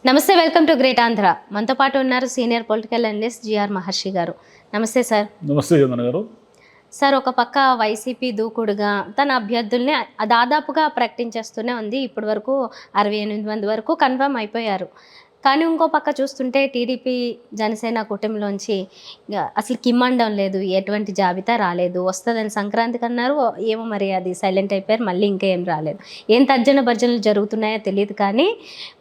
నమస్తే, welcome to great Andhra. మనతో పాటు ఉన్నారు సీనియర్ పొలిటికల్ అనలిస్ట్ జిఆర్ మహర్షి గారు. నమస్తే సార్. నమస్తే చందన గారు. సార్, ఒక పక్క వైసీపీ దూకుడుగా తన అభ్యర్థుల్ని దాదాపుగా ప్రకటించేస్తూనే ఉంది. ఇప్పటి వరకు 68 మంది వరకు కన్ఫర్మ్ అయిపోయారు. కానీ ఇంకో పక్క చూస్తుంటే టీడీపీ జనసేన కూటమిలోంచి అసలు కిమ్మండం లేదు, ఎటువంటి జాబితా రాలేదు. వస్తుందని సంక్రాంతికి అన్నారు, ఏమో మరి అది సైలెంట్ అయిపోయారు. మళ్ళీ ఇంకా ఏం రాలేదు. ఏం తర్జన భర్జనలు జరుగుతున్నాయో తెలియదు. కానీ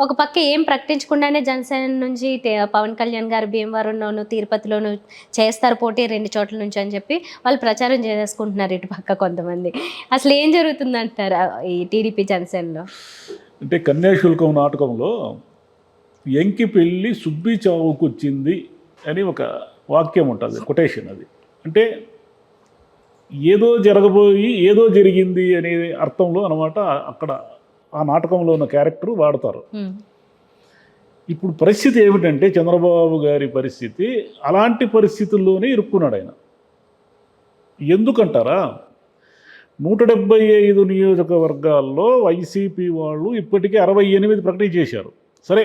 ఒక పక్క ఏం ప్రకటించకుండానే జనసేన నుంచి పవన్ కళ్యాణ్ గారు భీమవరంలోను తిరుపతిలోను చేస్తారు పోటీ 2 చోట్ల నుంచి అని చెప్పి వాళ్ళు ప్రచారం చేసుకుంటున్నారు ఇటు పక్క కొంతమంది. అసలు ఏం జరుగుతుందంటారు ఈ టీడీపీ జనసేనలో? అంటే కన్యాశుల్కం నాటకంలో ఎంకి పెళ్ళి సుబ్బి చావుకొచ్చింది అని ఒక వాక్యం ఉంటుంది, కొటేషన్. అది అంటే ఏదో జరగబోయి ఏదో జరిగింది అనే అర్థంలో అనమాట. అక్కడ ఆ నాటకంలో ఉన్న క్యారెక్టర్ వాడతారు. ఇప్పుడు పరిస్థితి ఏమిటంటే చంద్రబాబు గారి పరిస్థితి అలాంటి పరిస్థితుల్లోనే ఇరుక్కున్నాడు ఆయన. ఎందుకంటారా, 175 నియోజకవర్గాల్లో వైసీపీ వాళ్ళు ఇప్పటికే 68 ప్రకటించేశారు. సరే,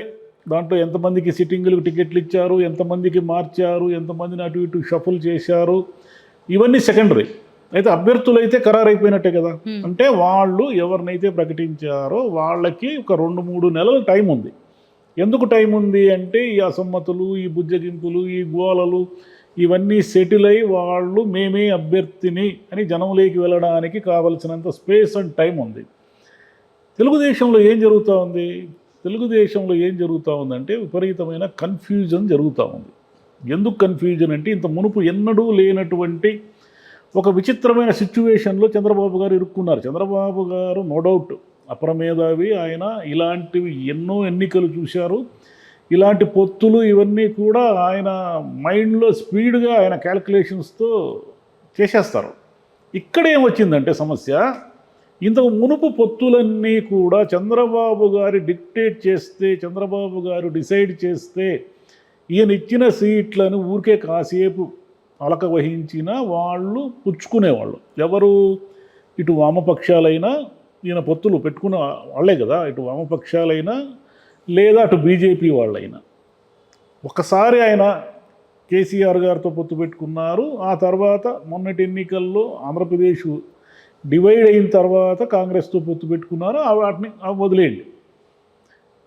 దాంట్లో ఎంతమందికి సిట్టింగులకు టికెట్లు ఇచ్చారు, ఎంతమందికి మార్చారు, ఎంతమందిని అటు ఇటు షఫుల్ చేశారు, ఇవన్నీ సెకండరీ. అయితే అభ్యర్థులు అయితే ఖరారైపోయినట్టే కదా. అంటే వాళ్ళు ఎవరినైతే ప్రకటించారో వాళ్ళకి ఒక 2-3 నెలల టైం ఉంది. ఎందుకు టైం ఉంది అంటే ఈ అసమ్మతులు, ఈ బుజ్జగింపులు, ఈ గోలలు ఇవన్నీ సెటిల్ అయి వాళ్ళు మేమే అభ్యర్థిని అని జనంలోకి వెళ్ళడానికి కావలసినంత స్పేస్ అండ్ టైం ఉంది. తెలుగుదేశంలో ఏం జరుగుతూ ఉందంటే విపరీతమైన కన్ఫ్యూజన్ జరుగుతూ ఉంది. ఎందుకు కన్ఫ్యూజన్ అంటే ఇంత మునుపు ఎన్నడూ లేనటువంటి ఒక విచిత్రమైన సిచ్యువేషన్లో చంద్రబాబు గారు ఇరుక్కున్నారు. చంద్రబాబు గారు నో డౌట్ అప్రమేధావి. ఆయన ఇలాంటివి ఎన్నో ఎన్నికలు చూశారు. ఇలాంటి పొత్తులు ఇవన్నీ కూడా ఆయన మైండ్లో స్పీడ్గా ఆయన క్యాల్కులేషన్స్తో చేసేస్తారు. ఇక్కడ ఏమొచ్చిందంటే సమస్య, ఇంతకు మునుపు పొత్తులన్నీ కూడా చంద్రబాబు గారు డిక్టేట్ చేస్తే, చంద్రబాబు గారు డిసైడ్ చేస్తే ఈయన ఇచ్చిన సీట్లను ఊరికే కాసేపు అలక వహించిన వాళ్ళు పుచ్చుకునేవాళ్ళు. ఎవరు? ఇటు వామపక్షాలైనా, ఈయన పొత్తులు పెట్టుకున్న వాళ్ళే కదా, ఇటు వామపక్షాలైనా లేదా అటు బీజేపీ వాళ్ళైనా. ఒకసారి ఆయన కేసీఆర్ గారితో పొత్తు పెట్టుకున్నారు. ఆ తర్వాత మొన్నటి ఎన్నికల్లో ఆంధ్రప్రదేశ్ డివైడ్ అయిన తర్వాత కాంగ్రెస్తో పొత్తు పెట్టుకున్నారు. వాటిని వదిలేయండి.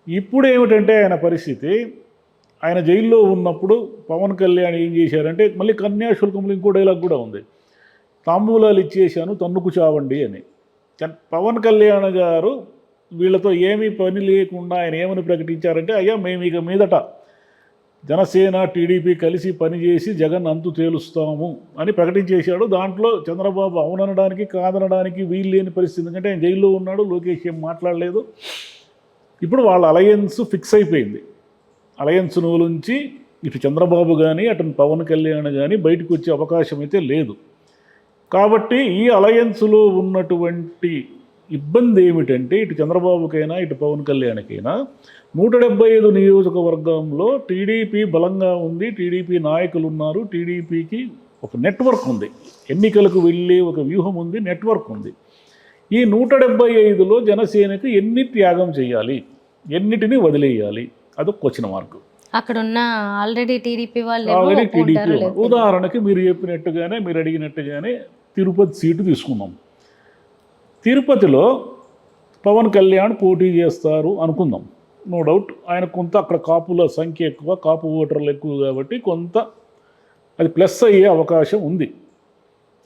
ఇప్పుడు ఏమిటంటే ఆయన పరిస్థితి, ఆయన జైల్లో ఉన్నప్పుడు పవన్ కళ్యాణ్ ఏం చేశారంటే, మళ్ళీ కన్యాశుల్కంలో ఇంకో డైలాగ్ కూడా ఉంది, తాంబూలాలు ఇచ్చేశాను తన్నుకు చావండి అని. పవన్ కళ్యాణ్ గారు వీళ్ళతో ఏమీ పని లేకుండా ఆయన ఏమని ప్రకటించారంటే, అయ్యా మేము ఇక మీదట జనసేన టీడీపీ కలిసి పనిచేసి జగన్ అంతు తేలుస్తాము అని ప్రకటించేశాడు. దాంట్లో చంద్రబాబు అవుననడానికి కాదనడానికి వీలు లేని పరిస్థితి. ఎందుకంటే ఆయన జైల్లో ఉన్నాడు, లోకేష్ ఏం మాట్లాడలేదు. ఇప్పుడు వాళ్ళ అలయన్స్ ఫిక్స్ అయిపోయింది. అలయన్స్ నుంచి ఇటు చంద్రబాబు కానీ అటు పవన్ కళ్యాణ్ కానీ బయటకు వచ్చే అవకాశం అయితే లేదు. కాబట్టి ఈ అలయన్స్లో ఉన్నటువంటి ఇబ్బంది ఏమిటంటే, ఇటు చంద్రబాబుకైనా ఇటు పవన్ కళ్యాణ్కైనా 175 నియోజకవర్గంలో టీడీపీ బలంగా ఉంది, టీడీపీ నాయకులు ఉన్నారు, టీడీపీకి ఒక నెట్వర్క్ ఉంది, ఎన్నికలకు వెళ్ళే ఒక వ్యూహం ఉంది, నెట్వర్క్ ఉంది. ఈ 175లో జనసేనకు ఎన్ని త్యాగం చేయాలి, ఎన్నిటిని వదిలేయాలి, అదొక క్వశ్చన్ మార్క్. అక్కడ ఉన్న ఆల్రెడీ టీడీపీ ఉదాహరణకి మీరు చెప్పినట్టుగానే, మీరు అడిగినట్టుగానే తిరుపతి సీటు తీసుకున్నాం. తిరుపతిలో పవన్ కళ్యాణ్ పోటీ చేస్తారు అనుకుందాం. నో డౌట్ ఆయన కొంత అక్కడ కాపుల సంఖ్య ఎక్కువ, కాపు ఓటర్లు ఎక్కువ కాబట్టి కొంత అది ప్లస్ అయ్యే అవకాశం ఉంది.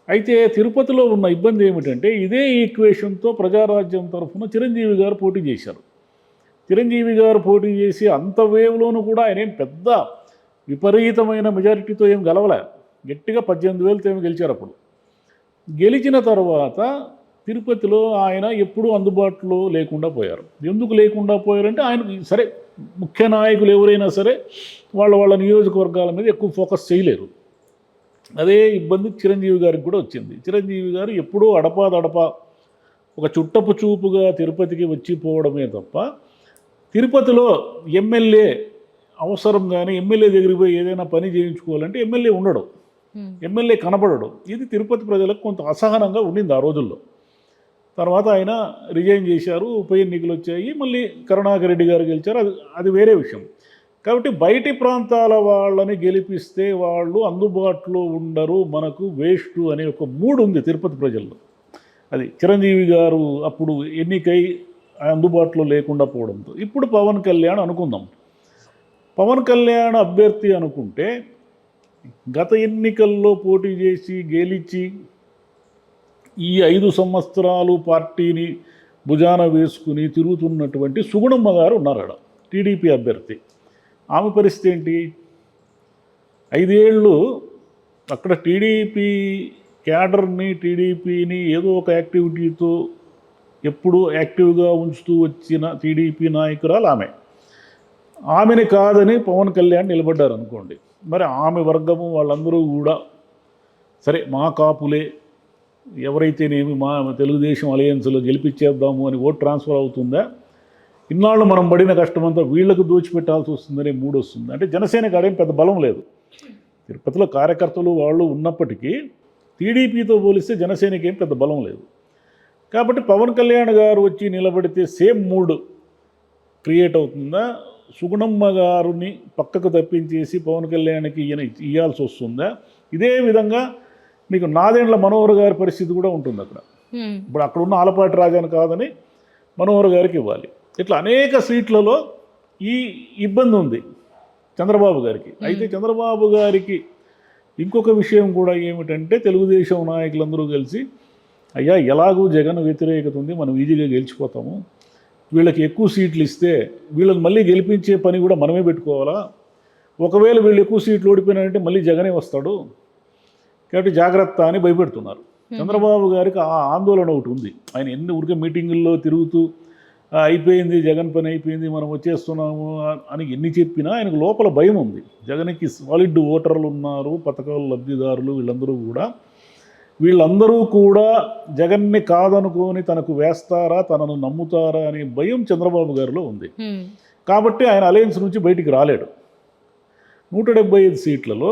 అయితే తిరుపతిలో ఉన్న ఇబ్బంది ఏమిటంటే, ఇదే ఈక్వేషన్తో ప్రజారాజ్యం తరఫున చిరంజీవి గారు పోటీ చేశారు. చిరంజీవి గారు పోటీ చేసి అంత వేవ్లోనూ కూడా ఆయన ఏం పెద్ద విపరీతమైన మెజారిటీతో ఏం గెలవలే, గట్టిగా 18,000తో ఏమి గెలిచారు. అప్పుడు గెలిచిన తర్వాత తిరుపతిలో ఆయన ఎప్పుడూ అందుబాటులో లేకుండా పోయారు. ఎందుకు లేకుండా పోయారంటే, ఆయన సరే ముఖ్య నాయకులు ఎవరైనా సరే వాళ్ళ నియోజకవర్గాల మీద ఎక్కువ ఫోకస్ చేయలేరు. అదే ఇబ్బంది చిరంజీవి గారికి కూడా వచ్చింది. చిరంజీవి గారు ఎప్పుడూ అడపాదడపా ఒక చుట్టపు చూపుగా తిరుపతికి వచ్చిపోవడమే తప్ప, తిరుపతిలో ఎమ్మెల్యే అవసరం కానీ ఎమ్మెల్యే దగ్గరికి పోయి ఏదైనా పని చేయించుకోవాలంటే ఎమ్మెల్యే ఉండడు, ఎమ్మెల్యే కనపడడు. ఇది తిరుపతి ప్రజలకు కొంత అసహనంగా ఉండింది ఆ రోజుల్లో. తర్వాత ఆయన రిజైన్ చేశారు, ఉప ఎన్నికలు వచ్చాయి, మళ్ళీ కరుణాకర్ రెడ్డి గారు గెలిచారు, అది వేరే విషయం. కాబట్టి బయటి ప్రాంతాల వాళ్ళని గెలిపిస్తే వాళ్ళు అందుబాటులో ఉండరు, మనకు వేస్ట్ అనే ఒక మూడు ఉంది తిరుపతి ప్రజల్లో. అది చిరంజీవి గారు అప్పుడు ఎన్నికై అందుబాటులో లేకుండా పోవడంతో. ఇప్పుడు పవన్ కళ్యాణ్ అనుకుందాం, పవన్ కళ్యాణ్ అభ్యర్థి అనుకుంటే గత ఎన్నికల్లో పోటీ చేసి గెలిచి ఈ 5 సంవత్సరాలు పార్టీని భుజాన వేసుకుని తిరుగుతున్నటువంటి సుగుణమ్మ గారు ఉన్నారు అక్కడ, టీడీపీ అభ్యర్థి. ఆమె పరిస్థితి ఏంటి? 5 ఏళ్ళు అక్కడ టీడీపీ క్యాడర్ని, టీడీపీని ఏదో ఒక యాక్టివిటీతో ఎప్పుడూ యాక్టివ్గా ఉంచుతూ వచ్చిన టీడీపీ నాయకురాలు ఆమె. ఆమెని కాదని పవన్ కళ్యాణ్ నిలబడ్డారు అనుకోండి, మరి ఆమె వర్గము వాళ్ళందరూ కూడా సరే మా కాపులే, ఎవరైతేనేమి మా తెలుగుదేశం అలయన్స్లో గెలిపించేద్దాము అని ఓట్ ట్రాన్స్ఫర్ అవుతుందా? ఇన్నాళ్ళు మనం పడిన కష్టమంతా వీళ్లకు దోచిపెట్టాల్సి వస్తుందనే మూడు వస్తుంది. అంటే జనసేనకి అదేం పెద్ద బలం లేదు. తిరుపతిలో కార్యకర్తలు వాళ్ళు ఉన్నప్పటికీ టీడీపీతో పోలిస్తే జనసేనకి ఏం పెద్ద బలం లేదు. కాబట్టి పవన్ కళ్యాణ్ గారు వచ్చి నిలబడితే సేమ్ మూడ్ క్రియేట్ అవుతుందా? సుగుణమ్మ గారిని పక్కకు తప్పించేసి పవన్ కళ్యాణ్కి ఇవ్వాల్సి వస్తుందా? ఇదే విధంగా మీకు నాదెండ్ల మనోహర్ గారి పరిస్థితి కూడా ఉంటుంది అక్కడ. ఇప్పుడు అక్కడ ఉన్న ఆలపాటి రాజాను కాదని మనోహర్ గారికి ఇవ్వాలి. ఇట్లా అనేక సీట్లలో ఈ ఇబ్బంది ఉంది చంద్రబాబు గారికి. అయితే చంద్రబాబు గారికి ఇంకొక విషయం కూడా ఏమిటంటే, తెలుగుదేశం నాయకులందరూ కలిసి అయ్యా ఎలాగూ జగన్ వ్యతిరేకత ఉంది, మనం ఈజీగా గెలిచిపోతాము, వీళ్ళకి ఎక్కువ సీట్లు ఇస్తే వీళ్ళని మళ్ళీ గెలిపించే పని కూడా మనమే పెట్టుకోవాలా, ఒకవేళ వీళ్ళు ఎక్కువ సీట్లు ఓడిపోయినారంటే మళ్ళీ జగనే వస్తాడు, కాబట్టి జాగ్రత్త అని భయపెడుతున్నారు. చంద్రబాబు గారికి ఆ ఆందోళన ఒకటి ఉంది. ఆయన ఎన్ని ఊరికే మీటింగుల్లో తిరుగుతూ అయిపోయింది జగన్ పని అయిపోయింది మనం వచ్చేస్తున్నాము అని ఎన్ని చెప్పినా ఆయనకు లోపల భయం ఉంది. జగన్కి సాలిడ్ ఓటర్లు ఉన్నారు, పథకాల లబ్ధిదారులు, వీళ్ళందరూ కూడా జగన్ని కాదనుకొని తనకు వేస్తారా, తనను నమ్ముతారా అనే భయం చంద్రబాబు గారిలో ఉంది. కాబట్టి ఆయన అలయన్స్ నుంచి బయటికి రాలేడు. 175 సీట్లలో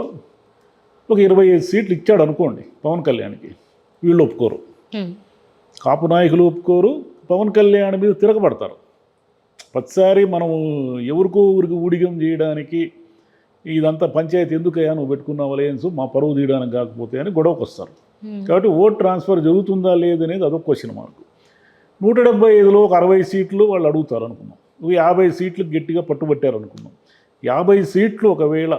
ఒక 25 సీట్లు ఇచ్చాడు అనుకోండి పవన్ కళ్యాణ్కి, వీళ్ళు ఒప్పుకోరు, కాపు నాయకులు ఒప్పుకోరు, పవన్ కళ్యాణ్ మీద తిరగబడతారు. ప్రతిసారి మనము ఎవరికో ఊరికి ఊడిగం చేయడానికి ఇదంతా పంచాయతీ ఎందుకయ్యా నువ్వు పెట్టుకున్న అలయన్స్, మా పరువు తీయడానికి కాకపోతే అని గొడవకు వస్తారు. కాబట్టి ఓట్ ట్రాన్స్ఫర్ జరుగుతుందా లేదనేది అదొక క్వశ్చన్ మార్క్. 175లో ఒక 60 సీట్లు వాళ్ళు అడుగుతారు అనుకున్నాం, 50 సీట్లు గట్టిగా పట్టుబట్టారు అనుకున్నాం. 50 సీట్లు ఒకవేళ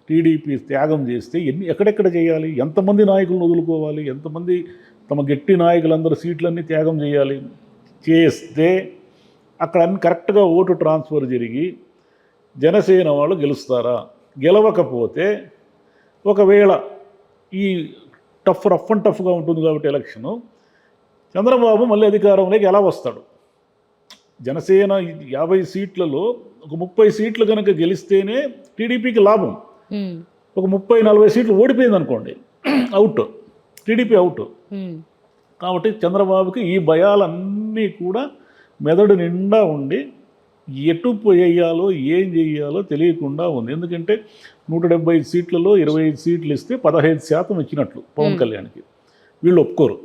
టీడీపీ త్యాగం చేస్తే ఎక్కడెక్కడ చేయాలి, ఎంతమంది నాయకులను వదులుకోవాలి, ఎంతమంది తమ గట్టి నాయకులందరూ సీట్లన్నీ త్యాగం చేయాలి, చేస్తే అక్కడ అన్ని కరెక్ట్గా ఓటు ట్రాన్స్ఫర్ జరిగి జనసేన వాళ్ళు గెలుస్తారా? గెలవకపోతే ఒకవేళ ఈ రఫ్ అండ్ టఫ్గా ఉంటుంది కాబట్టి ఎలక్షను, చంద్రబాబు మళ్ళీ అధికారంలోకి ఎలా వస్తాడు? జనసేన 50 సీట్లలో ఒక 30 సీట్లు కనుక గెలిస్తేనే టీడీపీకి లాభం. ఒక 30-40 సీట్లు ఓడిపోయింది అనుకోండి, అవుట్, టీడీపీ అవుట్. కాబట్టి చంద్రబాబుకి ఈ భయాలన్నీ కూడా మెదడు నిండా ఉండి ఎటు వేయాలో ఏం చేయాలో తెలియకుండా ఉంది. ఎందుకంటే 175 సీట్లలో 25 సీట్లు ఇస్తే 15% ఇచ్చినట్లు పవన్ కళ్యాణ్కి, వీళ్ళు ఒప్పుకోరు.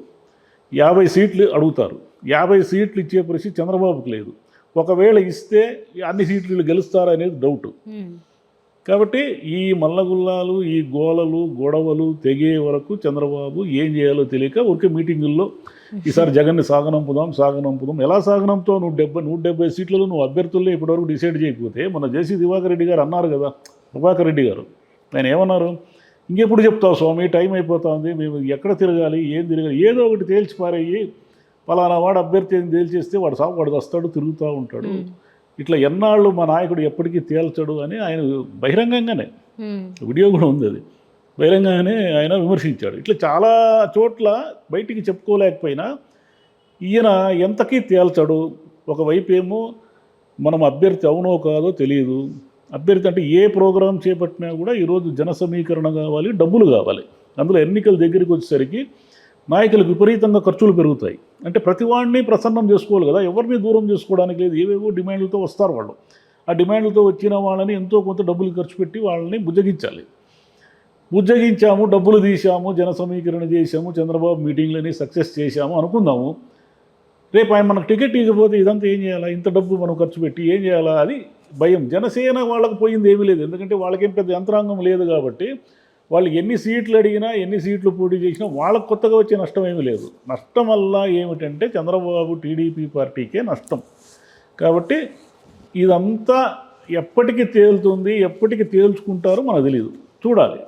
50 సీట్లు అడుగుతారు, 50 సీట్లు ఇచ్చే పరిస్థితి చంద్రబాబుకి లేదు. ఒకవేళ ఇస్తే అన్ని సీట్లు వీళ్ళు గెలుస్తారా అనేది డౌట్. కాబట్టి ఈ మల్లగుల్లాలు, ఈ గోలలు, గొడవలు తెగే వరకు చంద్రబాబు ఏం చేయాలో తెలియక ఊరికే మీటింగుల్లో ఈసారి జగన్ని సాగనంపుదాం. ఎలా సాగనంపుతావు? 170 సీట్లలో నువ్వు అభ్యర్థుల్లో ఇప్పటివరకు డిసైడ్ చేయకపోతే, మన జేసీ దివాకర్ రెడ్డి గారు అన్నారు కదా, ప్రభాకర్ రెడ్డి గారు, ఆయన ఏమన్నారు, ఇంకెప్పుడు చెప్తావు స్వామి, టైం అయిపోతుంది, మేము ఎక్కడ తిరగాలి, ఏం తిరగాలి, ఏదో ఒకటి తేల్చి పారయ్యి పలానా వాడు అభ్యర్థి అని తేల్చేస్తే వాడు వస్తాడు, తిరుగుతూ ఉంటాడు, ఇట్లా ఎన్నాళ్ళు మా నాయకుడు ఎప్పటికీ తేల్చడు అని ఆయన బహిరంగంగానే, వీడియో కూడా ఉంది, అది బహిరంగంగానే ఆయన విమర్శించాడు. ఇట్లా చాలా చోట్ల బయటికి చెప్పుకోలేకపోయినా ఈయన ఎంతకీ తేల్చడు. ఒకవైపు ఏమో మనం అభ్యర్థి అవునో కాదో తెలియదు, అభ్యర్థి అంటే ఏ ప్రోగ్రాం చేపట్టినా కూడా ఈరోజు జన సమీకరణ కావాలి, డబ్బులు కావాలి. అందులో ఎన్నికల దగ్గరికి వచ్చేసరికి నాయకులకు విపరీతంగా ఖర్చులు పెరుగుతాయి. అంటే ప్రతివాడిని ప్రసన్నం చేసుకోవాలి కదా, ఎవరిని దూరం చేసుకోవడానికి లేదు, ఏవేవో డిమాండ్లతో వస్తారు వాళ్ళు. ఆ డిమాండ్లతో వచ్చిన వాళ్ళని ఎంతో కొంత డబ్బులు ఖర్చు పెట్టి వాళ్ళని బుజ్జగించాము, డబ్బులు తీసాము, జన సమీకరణ చేశాము, చంద్రబాబు మీటింగ్లని సక్సెస్ చేశాము అనుకుందాము. రేపు ఆయన మనకు టికెట్ ఇవ్వకపోతే ఇదంతా ఏం చేయాలా, ఇంత డబ్బు మనం ఖర్చు పెట్టి ఏం చేయాలా, అది భయం. జనసేన వాళ్ళకి పోయింది ఏమీ లేదు, ఎందుకంటే వాళ్ళకేం పెద్ద యంత్రాంగం లేదు కాబట్టి వాళ్ళు ఎన్ని సీట్లు అడిగినా ఎన్ని సీట్లు పోటీ చేసినా వాళ్ళకు కొత్తగా వచ్చే నష్టం ఏమీ లేదు. నష్టం వల్ల ఏమిటంటే చంద్రబాబు టీడీపీ పార్టీకే నష్టం. కాబట్టి ఇదంతా ఎప్పటికి తేలుతుంది, ఎప్పటికి తేల్చుకుంటారో మనకు తెలియదు, చూడాలి.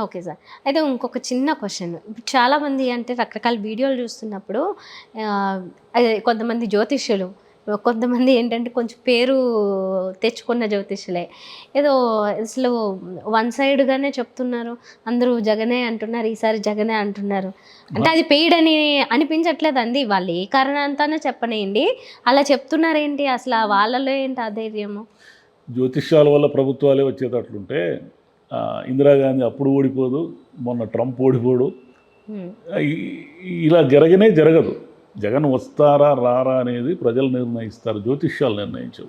Okay sir. అయితే ఇంకొక చిన్న క్వశ్చన్. ఇప్పుడు చాలామంది అంటే రకరకాల వీడియోలు చూస్తున్నప్పుడు అదే కొంతమంది జ్యోతిష్యులు, కొంతమంది ఏంటంటే కొంచెం పేరు తెచ్చుకున్న జ్యోతిష్యులే ఏదో అసలు వన్ సైడ్గానే చెప్తున్నారు. అందరూ జగనే అంటున్నారు, ఈసారి జగనే అంటున్నారు. అంటే అది పెయిడ్ అని అనిపించట్లేదండి? వాళ్ళు ఏ కారణంతోనే చెప్పనేయండి, అలా చెప్తున్నారేంటి? అసలు వాళ్ళలో ఏంటి అధైర్యము? జ్యోతిష్యాల వల్ల ప్రభుత్వాలే వచ్చేటట్లుంటే ఇందిరాగాంధీ అప్పుడు ఓడిపోదు, మొన్న ట్రంప్ ఓడిపోడు, ఇలా జరగదు. జగన్ వస్తారా రారా అనేది ప్రజలు నిర్ణయిస్తారు, జ్యోతిష్యాలు నిర్ణయించవు.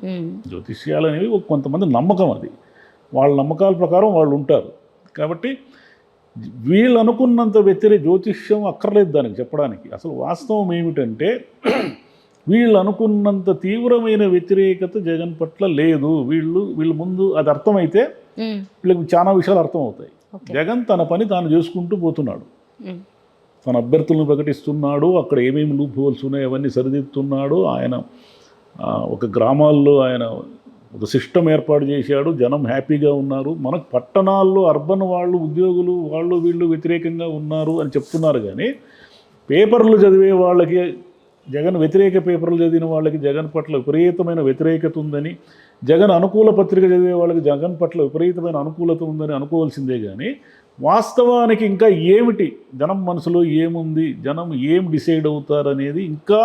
జ్యోతిష్యాలు అనేవి కొంతమంది నమ్మకం, అది వాళ్ళ నమ్మకాల ప్రకారం వాళ్ళు ఉంటారు. కాబట్టి వీళ్ళు అనుకున్నంత జ్యోతిష్యం అక్కర్లేదు దానికి చెప్పడానికి. అసలు వాస్తవం ఏమిటంటే వీళ్ళు అనుకున్నంత తీవ్రమైన వ్యతిరేకత జగన్ పట్ల లేదు. వీళ్ళు ముందు అది అర్థమైతే వీళ్ళకి చాలా విషయాలు అర్థమవుతాయి. జగన్ తన పని తాను చేసుకుంటూ పోతున్నాడు, తన అభ్యర్థులను ప్రకటిస్తున్నాడు, అక్కడ ఏమేమి లూప్ హోల్స్ ఉన్నాయో అవన్నీ సరిదిద్దుతున్నాడు. ఆయన ఒక గ్రామాల్లో ఆయన ఒక సిస్టమ్ ఏర్పాటు చేశాడు, జనం హ్యాపీగా ఉన్నారు. మనకు పట్టణాల్లో అర్బన్ వాళ్ళు ఉద్యోగులు వాళ్ళు వీళ్ళు వ్యతిరేకంగా ఉన్నారు అని చెప్తున్నారు. కానీ పేపర్లు చదివే వాళ్ళకి, జగన్ వ్యతిరేక పేపర్లు చదివిన వాళ్ళకి జగన్ పట్ల విపరీతమైన వ్యతిరేకత ఉందని, జగన్ అనుకూల పత్రిక చదివే వాళ్ళకి జగన్ పట్ల విపరీతమైన అనుకూలత ఉందని అనుకోవాల్సిందే. కానీ వాస్తవానికి ఇంకా ఏమిటి, జనం మనసులో ఏముంది, జనం ఏం డిసైడ్ అవుతారనేది ఇంకా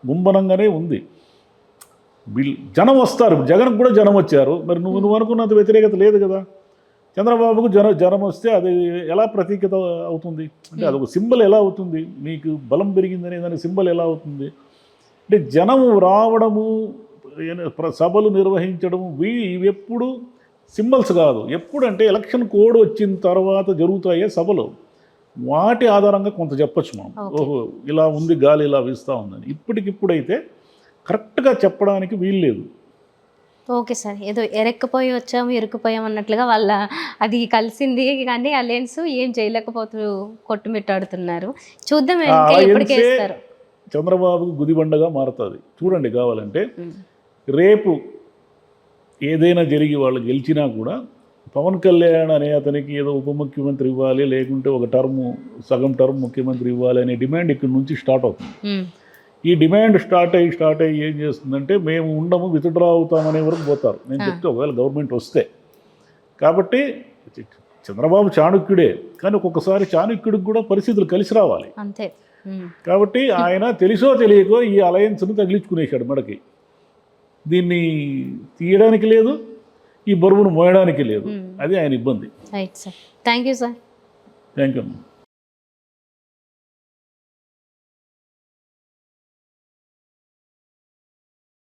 గుంబనంగానే ఉంది. జనం వస్తారు, జగన్కి కూడా జనం వచ్చారు. మరి నువ్వు అనుకున్నంత వ్యతిరేకత లేదు కదా. చంద్రబాబుకు జనం వస్తే అది ఎలా ప్రతీకత అవుతుంది? అంటే అదొక సింబల్ ఎలా అవుతుంది? మీకు బలం పెరిగిందనే దానికి సింబల్ ఎలా అవుతుంది? అంటే జనము రావడము, సభలు నిర్వహించడము, ఇవి ఎప్పుడు సింబల్స్ కాదు. ఎప్పుడంటే ఎలక్షన్ కోడ్ వచ్చిన తర్వాత జరుగుతాయే సభలు, వాటి ఆధారంగా కొంత చెప్పచ్చు మనం. ఓహో ఇలా ఉంది, గాలి ఇలా వీస్తూ ఉందని. ఇప్పటికిప్పుడైతే కరెక్ట్గా చెప్పడానికి వీల్లేదు. ఓకే సార్, ఏదో ఎరక్కపోయి వచ్చాము ఇరుక్కుపోయాం అన్నట్లుగా వాళ్ళ అది కలిసింది, కానీ అలయన్స్ ఏం చేయలేకపోతూ కొట్టుమిట్టాడుతున్నారు. చూద్దాం ఎప్పటికేస్తారు. చంద్రబాబుకు గుదిబండగా మారుతుంది. చూడండి, కావాలంటే రేపు ఏదైనా జరిగి వాళ్ళు గెలిచినా కూడా పవన్ కళ్యాణ్ అనే అతనికి ఏదో ఉప ముఖ్యమంత్రి ఇవ్వాలి, లేకుంటే ఒక సగం టర్మ్ ముఖ్యమంత్రి ఇవ్వాలి అనే డిమాండ్ ఇక్కడి నుంచి స్టార్ట్ అవుతుంది. ఈ డిమాండ్ స్టార్ట్ అయ్యి ఏం చేస్తుందంటే మేము ఉండము, విత్డ్రా అవుతామనే వరకు పోతారు. నేను చెప్తే ఒకవేళ గవర్నమెంట్ వస్తే. కాబట్టి చంద్రబాబు చాణుక్యుడే, కానీ ఒక్కొక్కసారి చాణుక్యుడికి కూడా పరిస్థితులు కలిసి రావాలి. అంతే. కాబట్టి ఆయన తెలుసో తెలియకో ఈ అలయన్స్ను తగిలించుకునేశాడు మెడకి. దీన్ని తీయడానికి లేదు, ఈ బరువును మోయడానికి లేదు. అది ఆయన ఇబ్బంది. Right sir, thank you sir. Thank you.